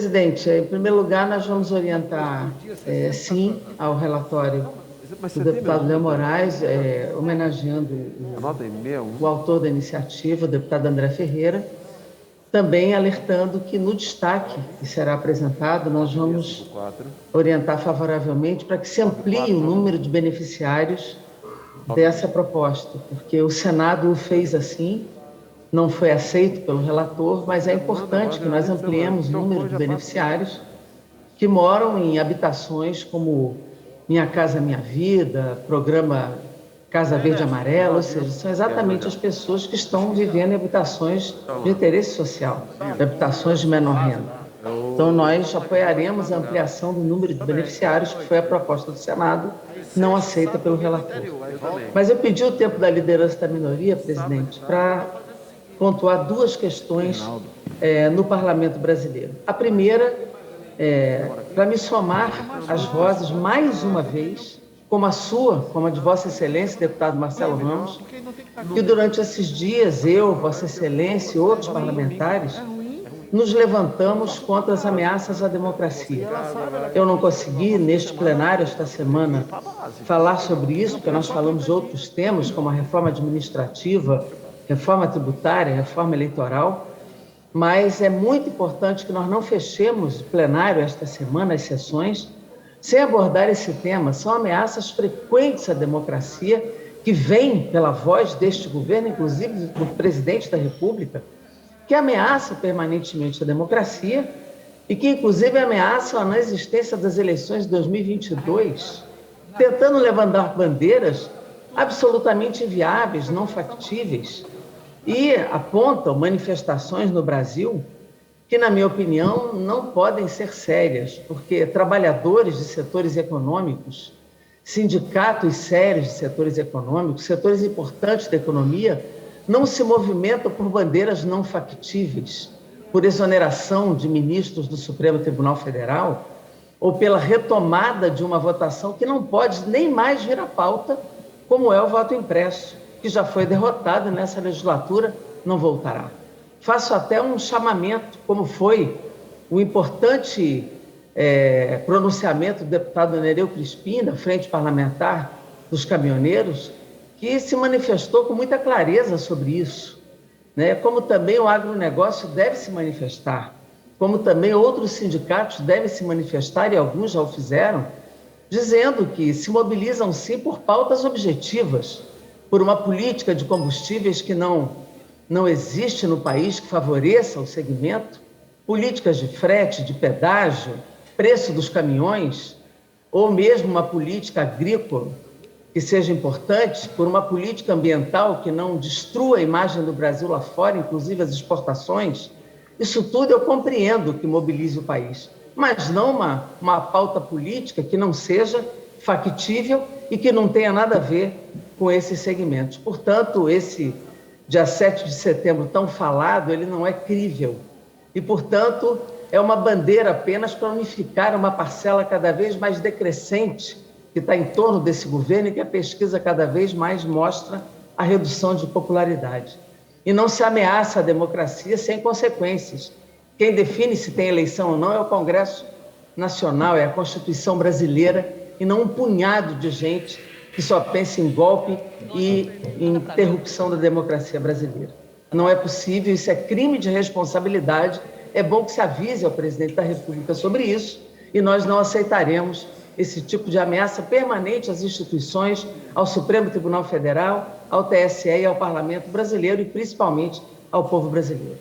Presidente, em primeiro lugar, nós vamos orientar, sim, ao relatório do deputado Léo Moraes, homenageando o autor da iniciativa, o deputado André Ferreira, também alertando que no destaque que será apresentado, nós vamos orientar favoravelmente para que se amplie o número de beneficiários dessa proposta, porque o Senado o fez assim, não foi aceito pelo relator, mas é importante que nós ampliemos o número de beneficiários que moram em habitações como Minha Casa Minha Vida, programa Casa Verde Amarela, ou seja, são exatamente as pessoas que estão vivendo em habitações de interesse social, de habitações de menor renda. Então, nós apoiaremos a ampliação do número de beneficiários, que foi a proposta do Senado, não aceita pelo relator. Mas eu pedi o tempo da liderança da minoria, presidente, para pontuar duas questões no parlamento brasileiro. A primeira, para me somar às vozes, mais uma vez, como a sua, como a de Vossa Excelência, deputado Marcelo Ramos, que durante esses dias eu, Vossa Excelência e outros parlamentares nos levantamos contra as ameaças à democracia. Eu não consegui, neste plenário, esta semana, falar sobre isso, porque nós falamos de outros temas, como a reforma administrativa, reforma tributária, reforma eleitoral, mas é muito importante que nós não fechemos o plenário esta semana, as sessões, sem abordar esse tema. São ameaças frequentes à democracia que vêm pela voz deste governo, inclusive do presidente da República, que ameaça permanentemente a democracia e que, inclusive, ameaçam a não existência das eleições de 2022, tentando levantar bandeiras absolutamente inviáveis, não factíveis, e apontam manifestações no Brasil que, na minha opinião, não podem ser sérias, porque trabalhadores de setores econômicos, sindicatos sérios de setores econômicos, setores importantes da economia, não se movimentam por bandeiras não factíveis, por exoneração de ministros do Supremo Tribunal Federal ou pela retomada de uma votação que não pode nem mais vir à pauta, como é o voto impresso, que já foi derrotado nessa legislatura, não voltará. Faço até um chamamento, como foi o importante pronunciamento do deputado Nereu Crispim, da Frente Parlamentar dos Caminhoneiros, que se manifestou com muita clareza sobre isso, né? Como também o agronegócio deve se manifestar, como também outros sindicatos devem se manifestar, e alguns já o fizeram, dizendo que se mobilizam sim por pautas objetivas, por uma política de combustíveis que não existe no país, que favoreça o segmento, políticas de frete, de pedágio, preço dos caminhões, ou mesmo uma política agrícola que seja importante, por uma política ambiental que não destrua a imagem do Brasil lá fora, inclusive as exportações. Isso tudo eu compreendo que mobilize o país, mas não uma pauta política que não seja factível e que não tenha nada a ver com esses segmentos. Portanto, esse dia 7 de setembro tão falado, ele não é crível e, portanto, é uma bandeira apenas para unificar uma parcela cada vez mais decrescente que está em torno desse governo e que a pesquisa cada vez mais mostra a redução de popularidade. E não se ameaça a democracia sem consequências. Quem define se tem eleição ou não é o Congresso Nacional, é a Constituição brasileira, e não um punhado de gente que só pensa em golpe e em interrupção da democracia brasileira. Não é possível, isso é crime de responsabilidade. É bom que se avise ao presidente da República sobre isso, e nós não aceitaremos esse tipo de ameaça permanente às instituições, ao Supremo Tribunal Federal, ao TSE e ao Parlamento brasileiro, e principalmente ao povo brasileiro.